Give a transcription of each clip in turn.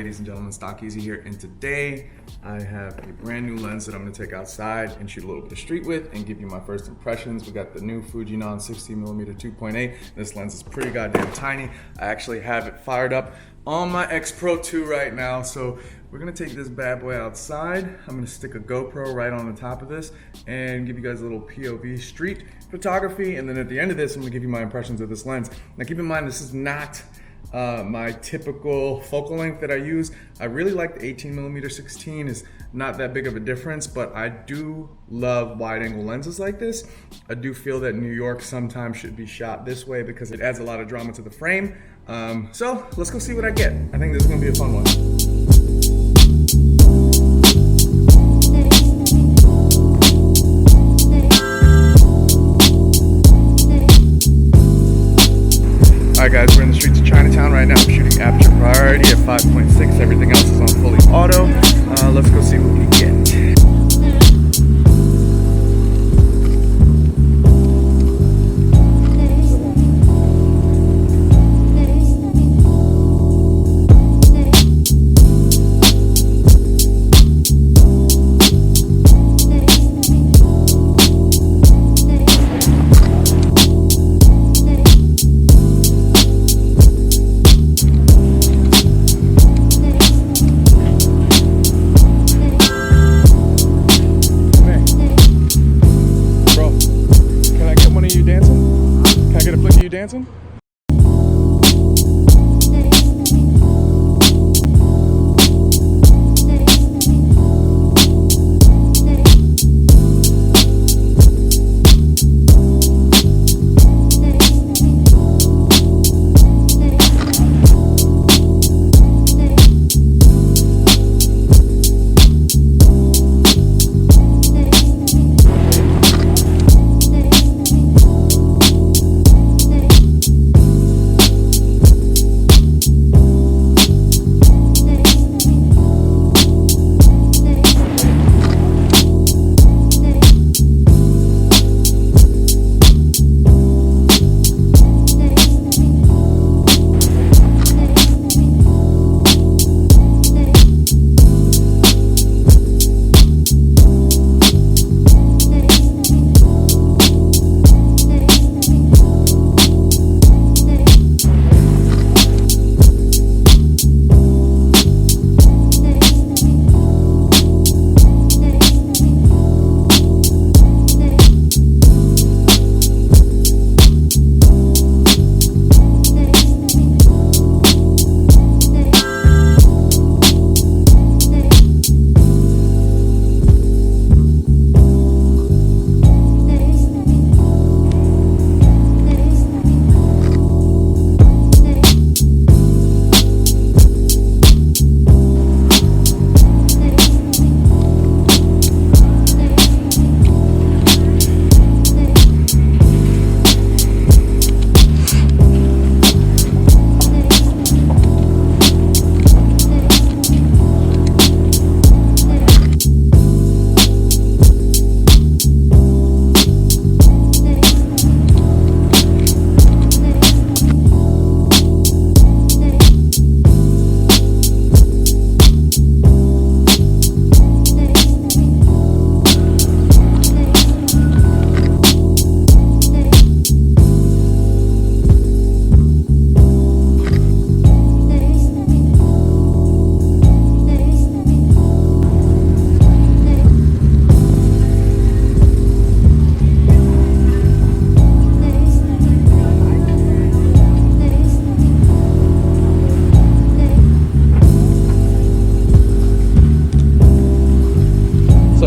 ladies and gentlemen, Stock Easy here, and today I have a brand new lens that I'm going to take outside and shoot a little bit of street with and give you my first impressions. We got the new Fujinon 60mm 2.8. This lens is pretty goddamn tiny. I actually have it fired up on my X Pro 2 right now, so we're going to take this bad boy outside. I'm going to stick a GoPro right on the top of this and give you guys a little POV street photography, and then at the end of this I'm going to give you my impressions of this lens. Now keep in mind, this is not my typical focal length that I use. I really like the 18mm 16. Is not that big of a difference, but I do love wide angle lenses like this. I do feel that New York sometimes should be shot this way because it adds a lot of drama to the frame. So let's go see what I get. I think this is gonna be a fun one. Alright guys, we're in the streets of Chinatown right now. I'm shooting aperture priority at 5.6. Everything else is on fully auto. Let's go see what we get. Dancing?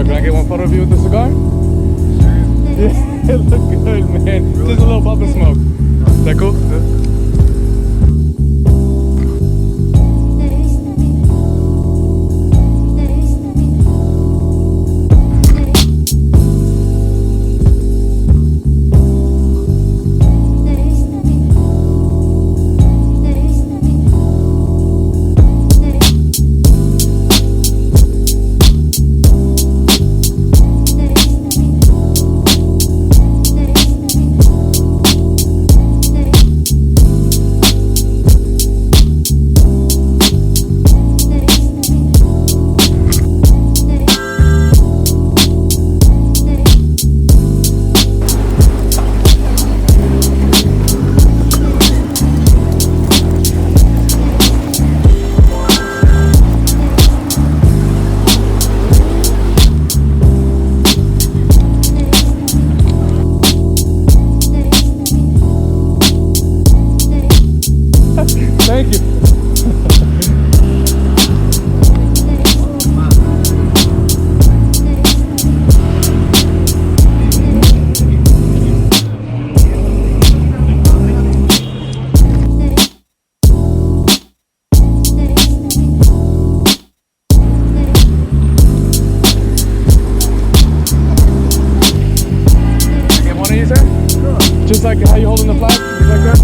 Can I get one photo of you with the cigar? Sure. Yeah, it look good, man. Really? Just a little puff of smoke. Is that cool? Yeah. like how you holding the flag? Like that?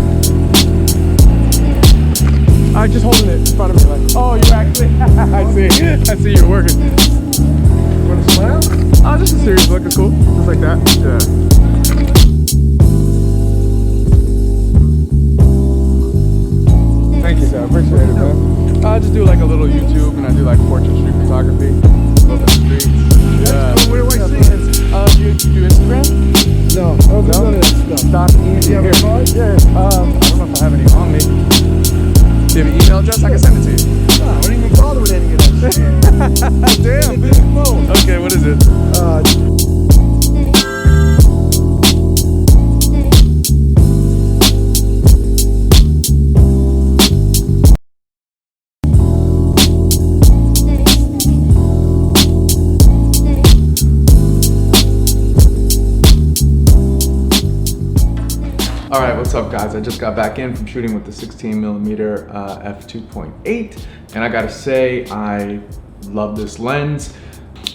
I'm just holding it in front of me like, oh, you actually, I see you're working. You want to smile? Oh, just a serious look, it's cool. Just like that, yeah. Thank you, sir, I appreciate it, man. I just do like a little YouTube and I do like portrait street photography. Love the streets. Yeah. Where do I see it? Do you do Instagram? No. Oh, no? None of that stuff. Stop easy. Do you have a card? Yeah. I don't know if I have any on me. Do you have an email address? I can send it to you. No, I don't even bother with any of that shit. Damn. Okay, what is it? All right, what's up guys? I just got back in from shooting with the 16mm F2.8 and I gotta say, I love this lens.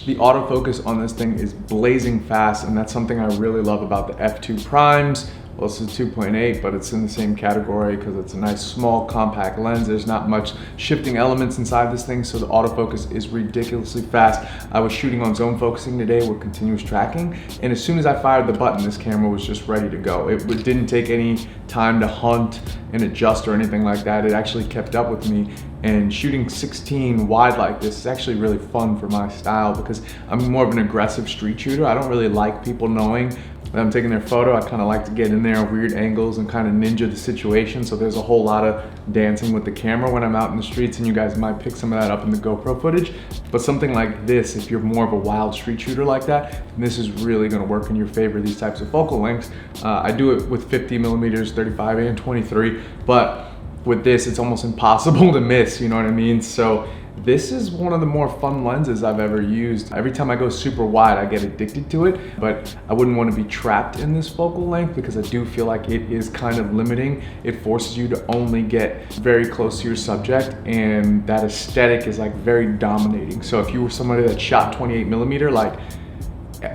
The autofocus on this thing is blazing fast and that's something I really love about the F2 primes. Well, this is 2.8, but it's in the same category because it's a nice small compact lens. There's not much shifting elements inside this thing, so the autofocus is ridiculously fast. I was shooting on zone focusing today with continuous tracking, and as soon as I fired the button, this camera was just ready to go. It didn't take any time to hunt and adjust or anything like that. It actually kept up with me, and shooting 16 wide like this is actually really fun for my style because I'm more of an aggressive street shooter. I don't really like people knowing that I'm taking their photo. I kind of like to get in there at weird angles and kind of ninja the situation. So there's a whole lot of dancing with the camera when I'm out in the streets, and you guys might pick some of that up in the GoPro footage. But something like this, if you're more of a wild street shooter like that, this is really gonna work in your favor, these types of focal lengths. I do it with 50mm, 35 and 23, but with this, it's almost impossible to miss, you know what I mean? So this is one of the more fun lenses I've ever used. Every time I go super wide, I get addicted to it, but I wouldn't want to be trapped in this focal length because I do feel like it is kind of limiting. It forces you to only get very close to your subject, and that aesthetic is like very dominating. So if you were somebody that shot 28mm, like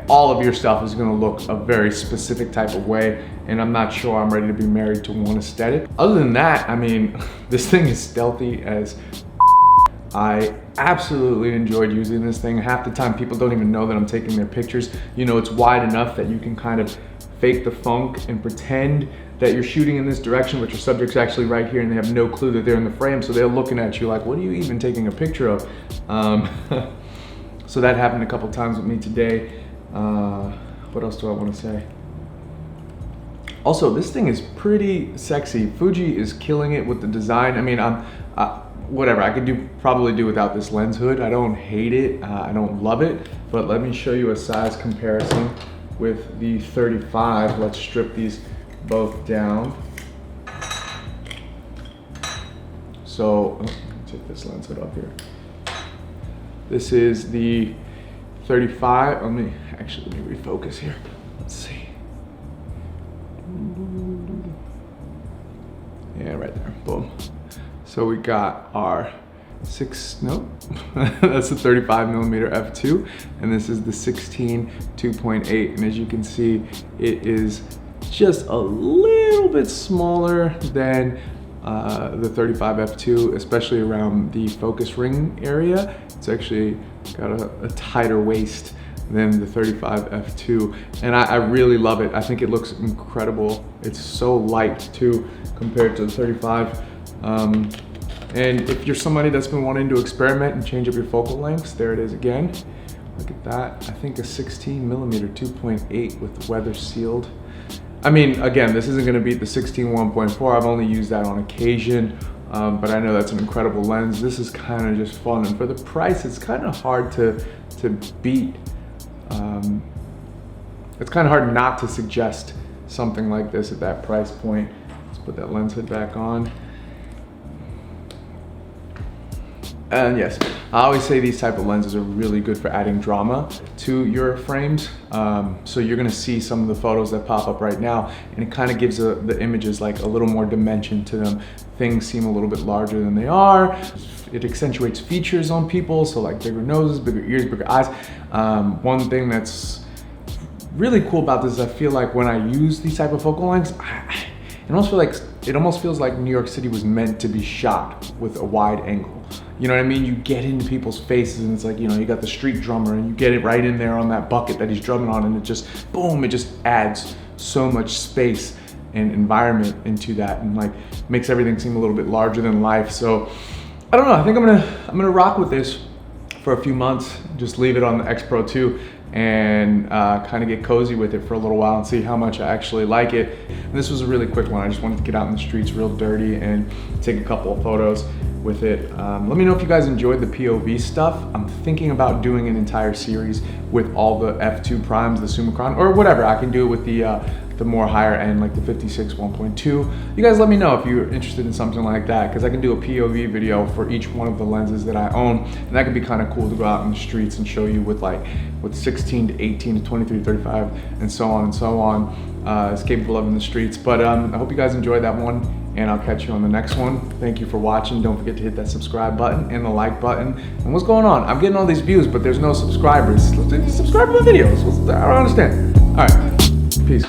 all of your stuff is gonna look a very specific type of way, and I'm not sure I'm ready to be married to one aesthetic. Other than that, I mean, this thing is stealthy as I absolutely enjoyed using this thing. Half the time people don't even know that I'm taking their pictures. You know, it's wide enough that you can kind of fake the funk and pretend that you're shooting in this direction, but your subject's actually right here and they have no clue that they're in the frame. So they're looking at you like, what are you even taking a picture of? So that happened a couple times with me today. What else do I want to say? Also, this thing is pretty sexy. Fuji is killing it with the design. I mean, whatever, I could probably do without this lens hood. I don't hate it, I don't love it, but let me show you a size comparison with the 35. Let's strip these both down. So, take this lens hood off here. This is the 35. Let me refocus here. Let's see. Yeah, right there, boom. So we got our that's the 35mm f2, and this is the 16 2.8, and as you can see, it is just a little bit smaller than the 35 f2, especially around the focus ring area. It's actually got a tighter waist than the 35 f2, and I really love it. I think it looks incredible. It's so light too compared to the 35. And if you're somebody that's been wanting to experiment and change up your focal lengths, there it is again. Look at that. I think a 16mm 2.8 with weather sealed. I mean, again, this isn't gonna beat the 16 1.4. I've only used that on occasion, but I know that's an incredible lens. This is kind of just fun, and for the price, it's kind of hard to beat. It's kind of hard not to suggest something like this at that price point. Let's put that lens hood back on. And yes, I always say these type of lenses are really good for adding drama to your frames. So you're gonna see some of the photos that pop up right now, and it kind of gives the images like a little more dimension to them. Things seem a little bit larger than they are. It accentuates features on people, so like bigger noses, bigger ears, bigger eyes. One thing that's really cool about this is I feel like when I use these type of focal lengths, it almost feels like New York City was meant to be shot with a wide angle. You know what I mean? You get into people's faces and it's like, you know, you got the street drummer and you get it right in there on that bucket that he's drumming on, and it just, boom, it just adds so much space and environment into that, and like makes everything seem a little bit larger than life. So I don't know, I think I'm gonna rock with this for a few months, just leave it on the X Pro 2 and kind of get cozy with it for a little while and see how much I actually like it. And this was a really quick one. I just wanted to get out in the streets real dirty and take a couple of photos with it. Let me know if you guys enjoyed the POV stuff. I'm thinking about doing an entire series with all the F2 primes, the Summicron, or whatever. I can do it with the more higher end, like the 56 1.2. You guys let me know if you're interested in something like that, because I can do a POV video for each one of the lenses that I own, and that could be kind of cool to go out in the streets and show you with 16 to 18 to 23 to 35 and so on and so on. It's capable of in the streets. But I hope you guys enjoyed that one, and I'll catch you on the next one. Thank you for watching. Don't forget to hit that subscribe button and the like button. And what's going on? I'm getting all these views, but there's no subscribers. Subscribe to my videos. I don't understand. All right, peace.